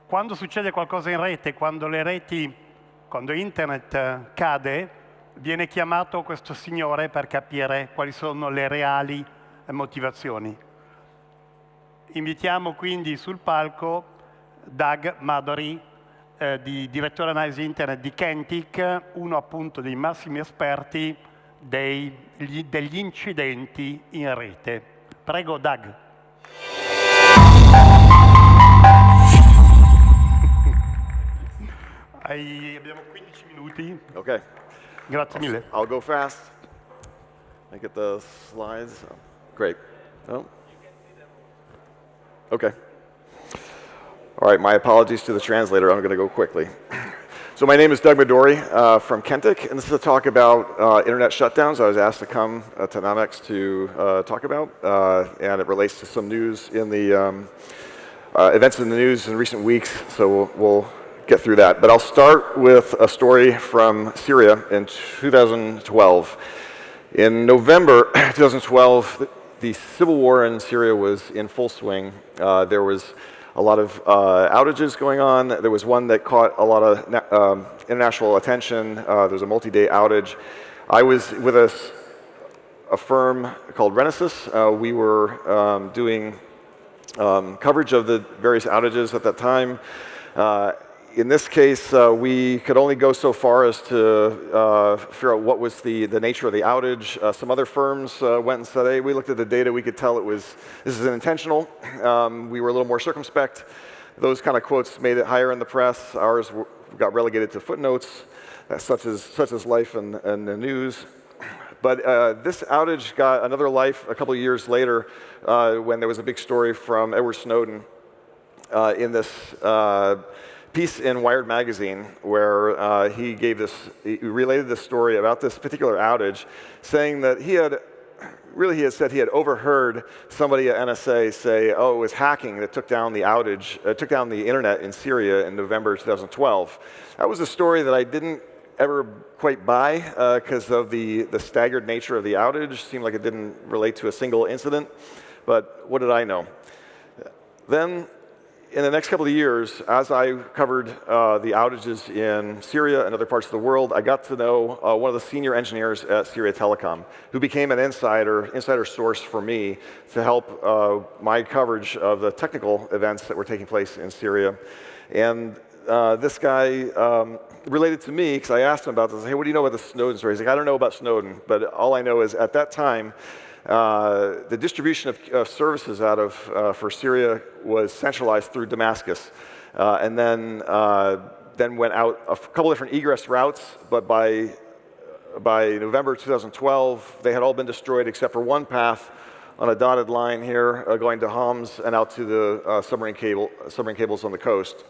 quando succede qualcosa in rete, quando internet cade, viene chiamato questo signore per capire quali sono le reali motivazioni. Invitiamo quindi sul palco Doug Madory, direttore analisi internet di Kentik, uno appunto dei massimi esperti degli incidenti in rete. Prego, Doug. Abbiamo 15 minuti. Okay. Grazie mille. I'll go fast. I get the slides. Great. Oh. Okay. All right, my apologies to the translator. I'm going to go quickly. So my name is Doug Madory from Kentik, and this is a talk about internet shutdowns. I was asked to come to Namex to talk about, and it relates to some news in the events in the news in recent weeks, so we'll get through that. But I'll start with a story from Syria in 2012. In November 2012, the civil war in Syria was in full swing. There was a lot of outages going on. There was one that caught a lot of international attention. There was a multi-day outage. I was with a firm called Rete. We were doing coverage of the various outages at that time. In this case, we could only go so far as to figure out what was the nature of the outage. Some other firms went and said, hey, we looked at the data, we could tell this is intentional. We were a little more circumspect. Those kind of quotes made it higher in the press. Ours got relegated to footnotes, such as life and the news. But this outage got another life a couple of years later when there was a big story from Edward Snowden in this piece in Wired magazine where he related this story about this particular outage, saying that he had said he had overheard somebody at NSA say, oh, it was hacking that took down the outage, took down the internet in Syria in November 2012. That was a story that I didn't ever quite buy because of the staggered nature of the outage. It seemed like it didn't relate to a single incident, but what did I know? Then, in the next couple of years, as I covered the outages in Syria and other parts of the world, I got to know one of the senior engineers at Syria Telecom, who became an insider source for me to help my coverage of the technical events that were taking place in Syria. And this guy related to me, because I asked him about this, hey, what do you know about the Snowden story? He's like, I don't know about Snowden, but all I know is at that time, the distribution of services for Syria was centralized through Damascus, and then went out a couple different egress routes. But by November 2012, they had all been destroyed except for one path on a dotted line here, going to Homs and out to the submarine cables on the coast.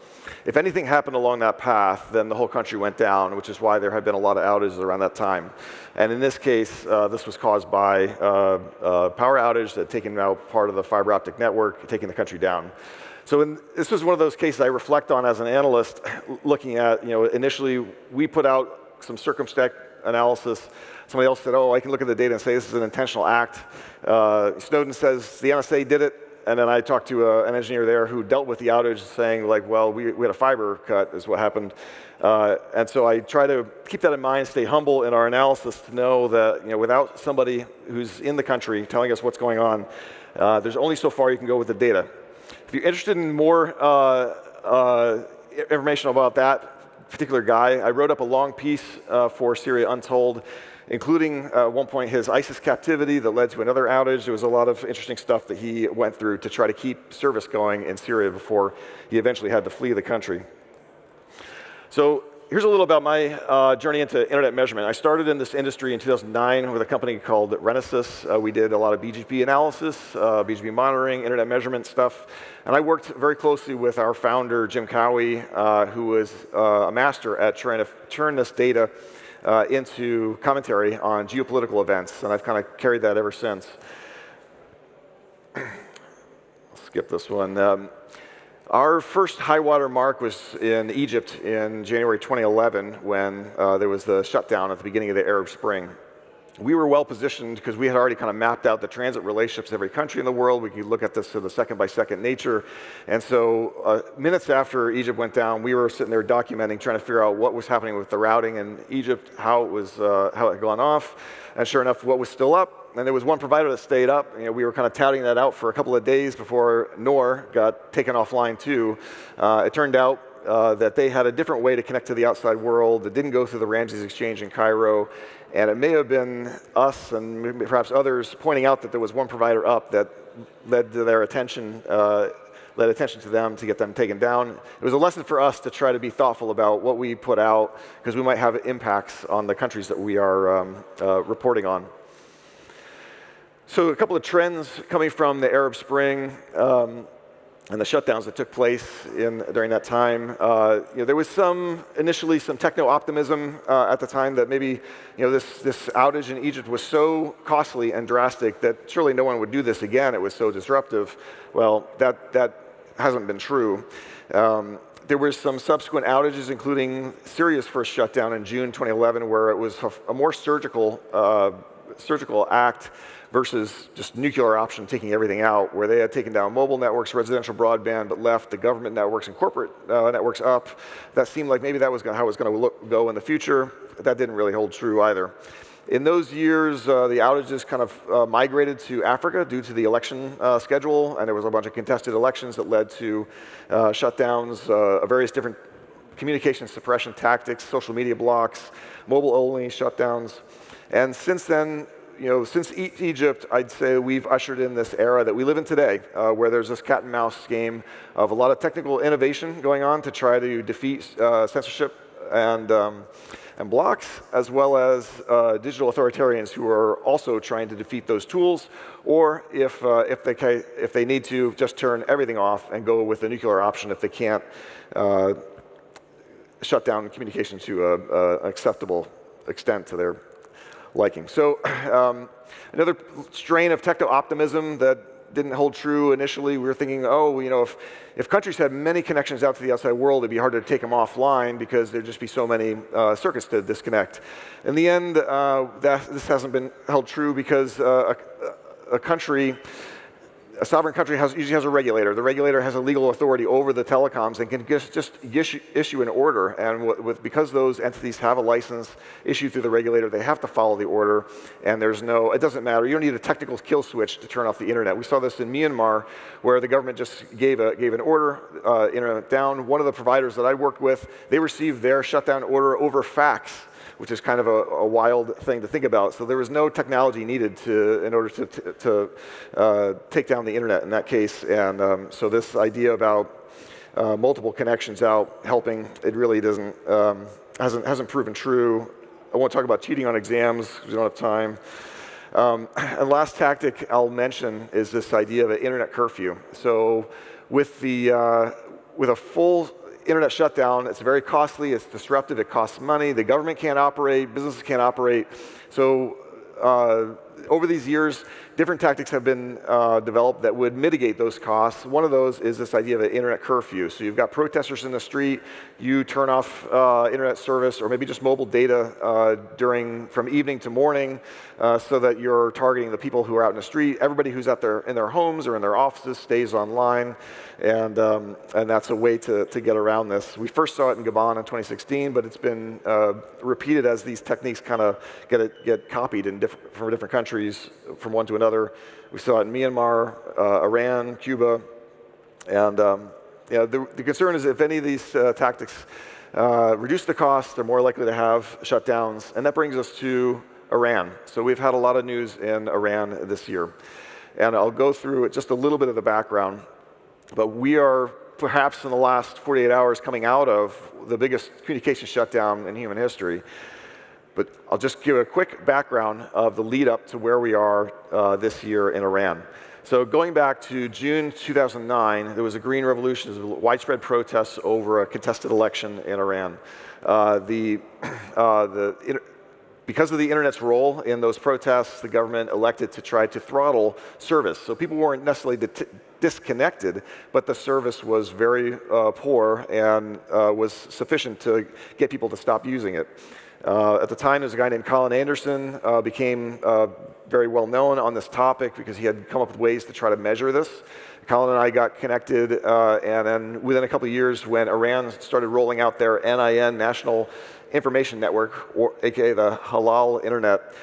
If anything happened along that path, then the whole country went down, which is why there had been a lot of outages around that time. And in this case, this was caused by a power outage that had taken out part of the fiber optic network, taking the country down. So this was one of those cases I reflect on as an analyst, looking at, initially we put out some circumspect analysis. Somebody else said, oh, I can look at the data and say this is an intentional act. Snowden says the NSA did it. And then I talked to an engineer there who dealt with the outage, saying, like, well, we had a fiber cut is what happened. And so I try to keep that in mind, stay humble in our analysis to know that, without somebody who's in the country telling us what's going on, there's only so far you can go with the data. If you're interested in more information about that particular guy, I wrote up a long piece for Syria Untold, including at one point his ISIS captivity that led to another outage. There was a lot of interesting stuff that he went through to try to keep service going in Syria before he eventually had to flee the country. So here's a little about my journey into internet measurement. I started in this industry in 2009 with a company called Rete. We did a lot of BGP analysis, BGP monitoring, internet measurement stuff. And I worked very closely with our founder, Jim Cowie, who was a master at trying to turn this data into commentary on geopolitical events, and I've kind of carried that ever since. I'll skip this one. Our first high water mark was in Egypt in January 2011 when there was the shutdown at the beginning of the Arab Spring. we were well positioned because we had already kind of mapped out the transit relationships in every country in the world. We could look at this to the second-by-second nature. And so minutes after Egypt went down, we were sitting there documenting, trying to figure out what was happening with the routing in Egypt, how it had gone off. And sure enough, what was still up. And there was one provider that stayed up. You know, we were kind of touting that out for a couple of days before NOR got taken offline too. It turned out that they had a different way to connect to the outside world that didn't go through the Ramses exchange in Cairo. And it may have been us and maybe perhaps others pointing out that there was one provider up that led to their attention, led attention to them to get them taken down. It was a lesson for us to try to be thoughtful about what we put out because we might have impacts on the countries that we are reporting on. So a couple of trends coming from the Arab Spring and the shutdowns that took place during that time. There was initially some techno-optimism at the time that maybe this outage in Egypt was so costly and drastic that surely no one would do this again. It was so disruptive. Well, that hasn't been true. There were some subsequent outages, including Syria's first shutdown in June 2011, where it was a more surgical act versus just nuclear option taking everything out, where they had taken down mobile networks, residential broadband, but left the government networks and corporate networks up. That seemed like maybe that was how it was going to go in the future. But that didn't really hold true either. In those years, the outages kind of migrated to Africa due to the election schedule, and there was a bunch of contested elections that led to shutdowns, various different communication suppression tactics, social media blocks, mobile-only shutdowns. And since then, since Egypt, I'd say we've ushered in this era that we live in today, where there's this cat and mouse game of a lot of technical innovation going on to try to defeat censorship and blocks, as well as digital authoritarians who are also trying to defeat those tools, or if they need to, just turn everything off and go with the nuclear option if they can't shut down communication to an acceptable extent to their liking. So another strain of techno-optimism that didn't hold true initially. We were thinking, if countries had many connections out to the outside world, it'd be harder to take them offline because there'd just be so many circuits to disconnect. In the end, this hasn't been held true because a sovereign country usually has a regulator. The regulator has a legal authority over the telecoms and can just issue an order. And because those entities have a license issued through the regulator, they have to follow the order. And it doesn't matter. You don't need a technical kill switch to turn off the internet. We saw this in Myanmar, where the government just gave an order, internet down. One of the providers that I worked with, they received their shutdown order over fax, which is kind of a wild thing to think about. So there was no technology needed in order to take down the internet in that case. And so this idea about multiple connections out helping, it really hasn't proven true. I won't talk about cheating on exams because we don't have time. And last tactic I'll mention is this idea of an internet curfew. So with a full internet shutdown, it's very costly, it's disruptive, it costs money, the government can't operate, businesses can't operate. So over these years, different tactics have been developed that would mitigate those costs. One of those is this idea of an internet curfew. So you've got protesters in the street, you turn off internet service or maybe just mobile data from evening to morning so that you're targeting the people who are out in the street. Everybody who's out there in their homes or in their offices stays online, and that's a way to get around this. We first saw it in Gabon in 2016, but it's been repeated as these techniques kind of get copied from different countries from one to another. We saw it in Myanmar, Iran, Cuba, and the concern is if any of these tactics reduce the cost, they're more likely to have shutdowns, and that brings us to Iran. So we've had a lot of news in Iran this year, and I'll go through just a little bit of the background, but we are perhaps in the last 48 hours coming out of the biggest communication shutdown in human history. But I'll just give a quick background of the lead up to where we are this year in Iran. So going back to June 2009, there was a green revolution, there was widespread protests over a contested election in Iran. Because of the internet's role in those protests, the government elected to try to throttle service. So people weren't necessarily disconnected, but the service was very poor and was sufficient to get people to stop using it. At the time, there was a guy named Colin Anderson, became very well known on this topic because he had come up with ways to try to measure this. Colin and I got connected, and then within a couple of years, when Iran started rolling out their NIN, National Information Network, or aka the Halal Internet,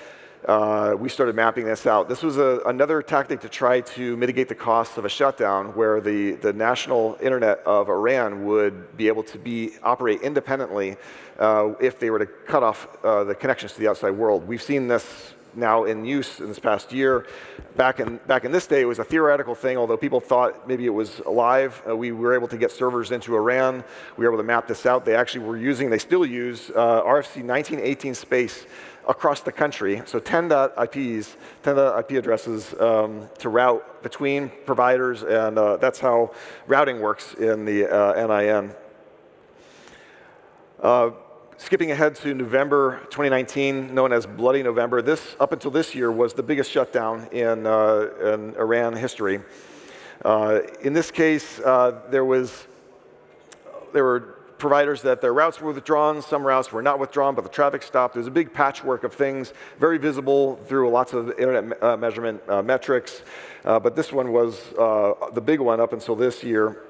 we started mapping this out. This was another tactic to try to mitigate the costs of a shutdown, where the national internet of Iran would be able to operate independently if they were to cut off the connections to the outside world. We've seen this now in use in this past year. Back in this day, it was a theoretical thing, although people thought maybe it was alive. We were able to get servers into Iran. We were able to map this out. They still use RFC 1918 space across the country, so 10.IPs, 10.IP addresses to route between providers, and that's how routing works in the NIN. Skipping ahead to November 2019, known as Bloody November, this, up until this year, was the biggest shutdown in Iran history. In this case, there were providers that their routes were withdrawn, some routes were not withdrawn, but the traffic stopped. There was a big patchwork of things, very visible through lots of internet measurement metrics, but this one was the big one up until this year.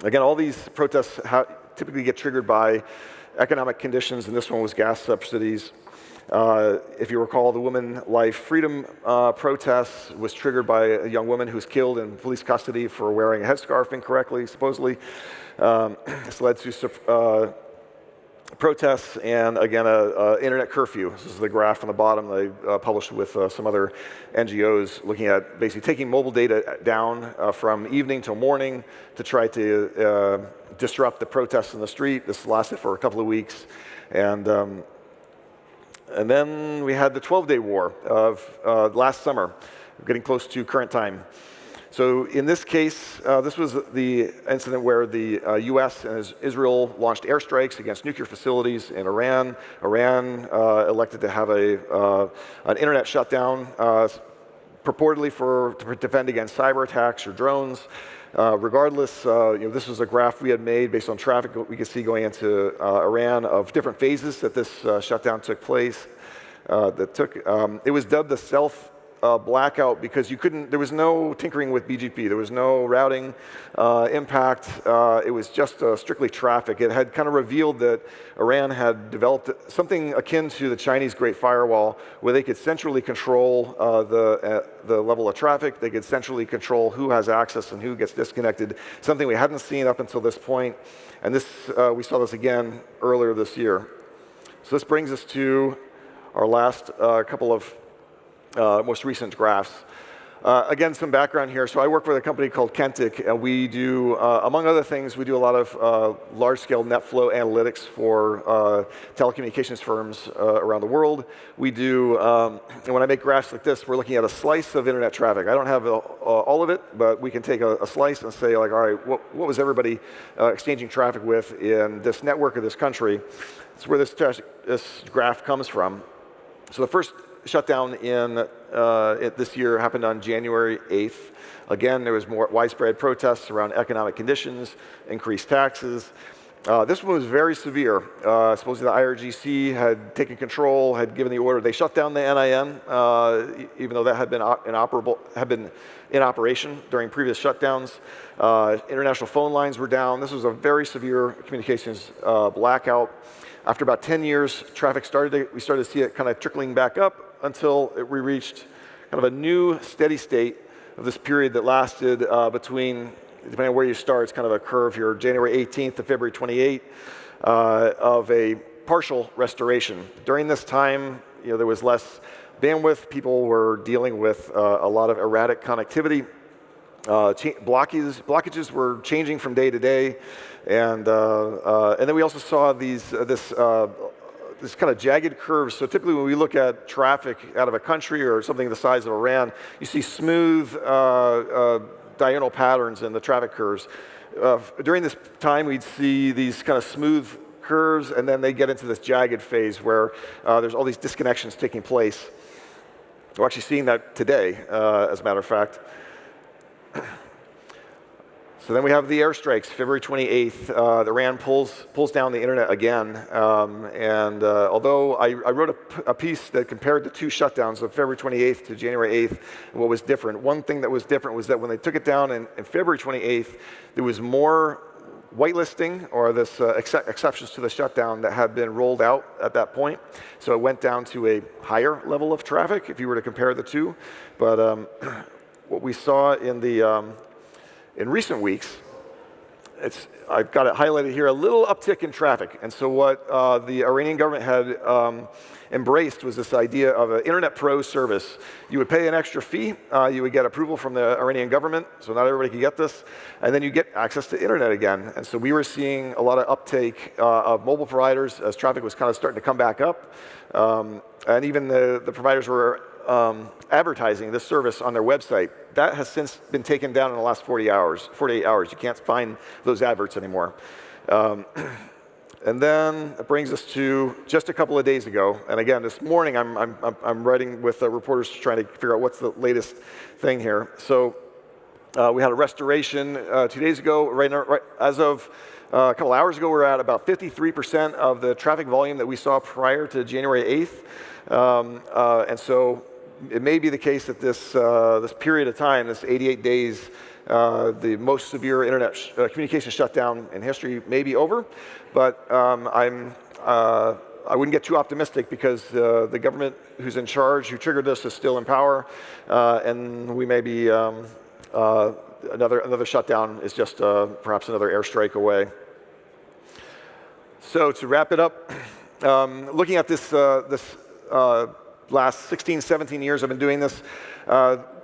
Again, all these protests typically get triggered by economic conditions, and this one was gas subsidies. If you recall, the Women Life Freedom protest was triggered by a young woman who was killed in police custody for wearing a headscarf incorrectly, supposedly. This led to protests and, again, an internet curfew. This is the graph on the bottom they published with some other NGOs looking at basically taking mobile data down from evening till morning to try to disrupt the protests in the street. This lasted for a couple of weeks. And then we had the 12-day war of last summer, getting close to current time. So in this case, this was the incident where the US and Israel launched airstrikes against nuclear facilities in Iran. Iran elected to have an internet shutdown, purportedly to defend against cyber attacks or drones. Regardless, this was a graph we had made based on traffic we could see going into Iran of different phases that this shutdown took place. It was dubbed the stealth blackout because there was no tinkering with BGP. There was no routing impact. It was just strictly traffic. It had kind of revealed that Iran had developed something akin to the Chinese Great Firewall, where they could centrally control the level of traffic. They could centrally control who has access and who gets disconnected, something we hadn't seen up until this point. And we saw this again earlier this year. So this brings us to our last couple of most recent graphs. Again, some background here. So I work with a company called Kentik, and we do, among other things, we do a lot of large-scale net flow analytics for telecommunications firms around the world. We do, and when I make graphs like this, we're looking at a slice of internet traffic. I don't have all of it, but we can take a slice and say, like, all right, what was everybody exchanging traffic with in this network of this country? That's where this graph comes from. So the first shutdown this year happened on January 8th. Again, there was more widespread protests around economic conditions, increased taxes. This one was very severe. Supposedly the IRGC had taken control, had given the order. They shut down the NIN, even though that had been in operation during previous shutdowns. International phone lines were down. This was a very severe communications blackout. After about 10 years, we started to see it kind of trickling back up until we reached kind of a new steady state of this period that lasted between, depending on where you start, it's kind of a curve here, January 18th to February 28th, of a partial restoration. During this time, there was less bandwidth. People were dealing with a lot of erratic connectivity. Blockages were changing from day to day, and then we also saw this kind of jagged curves. So typically when we look at traffic out of a country or something the size of Iran, you see smooth diagonal patterns in the traffic curves. During this time, we'd see these kind of smooth curves, and then they get into this jagged phase where there's all these disconnections taking place. We're actually seeing that today, as a matter of fact. So then we have the airstrikes, February 28th. Iran pulls down the internet again. Although I wrote a piece that compared the two shutdowns of February 28th to January 8th, and what was different. One thing that was different was that when they took it down in February 28th, there was more whitelisting, or this exceptions to the shutdown that had been rolled out at that point. So it went down to a higher level of traffic if you were to compare the two. But what we saw in recent weeks, I've got it highlighted here, a little uptick in traffic. And so what the Iranian government had embraced was this idea of an Internet Pro service. You would pay an extra fee, you would get approval from the Iranian government, so not everybody could get this, and then you get access to internet again. And so we were seeing a lot of uptake of mobile providers as traffic was kind of starting to come back up. And even the providers were advertising this service on their website. That has since been taken down in the last 48 hours. You can't find those adverts anymore. And then it brings us to just a couple of days ago. And again, this morning I'm writing with reporters trying to figure out what's the latest thing here. So we had a restoration 2 days ago. Right as of a couple hours ago, we're at about 53% of the traffic volume that we saw prior to January 8th. And so it may be the case that this period of time, this 88 days, the most severe internet communication shutdown in history may be over, but I wouldn't get too optimistic because the government who's in charge, who triggered this, is still in power, and we may be another shutdown is just perhaps another airstrike away. So to wrap it up, looking at this last 16, 17 years I've been doing this,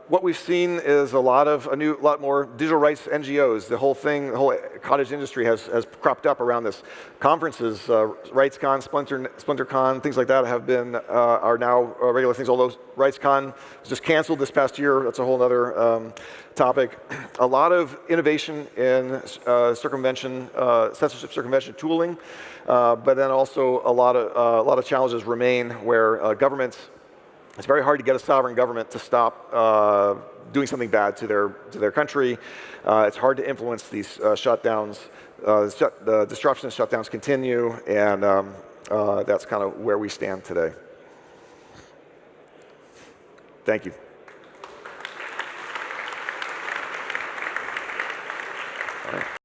what we've seen is a lot more digital rights NGOs. The whole cottage industry has cropped up around this. Conferences, RightsCon, SplinterCon, things like that are now regular things. Although RightsCon was just canceled this past year, that's a whole other topic. A lot of innovation in censorship circumvention tooling, but then also a lot of challenges remain where governments. It's very hard to get a sovereign government to stop doing something bad to their country. It's hard to influence these shutdowns. The disruptions and shutdowns continue, and that's kind of where we stand today. Thank you.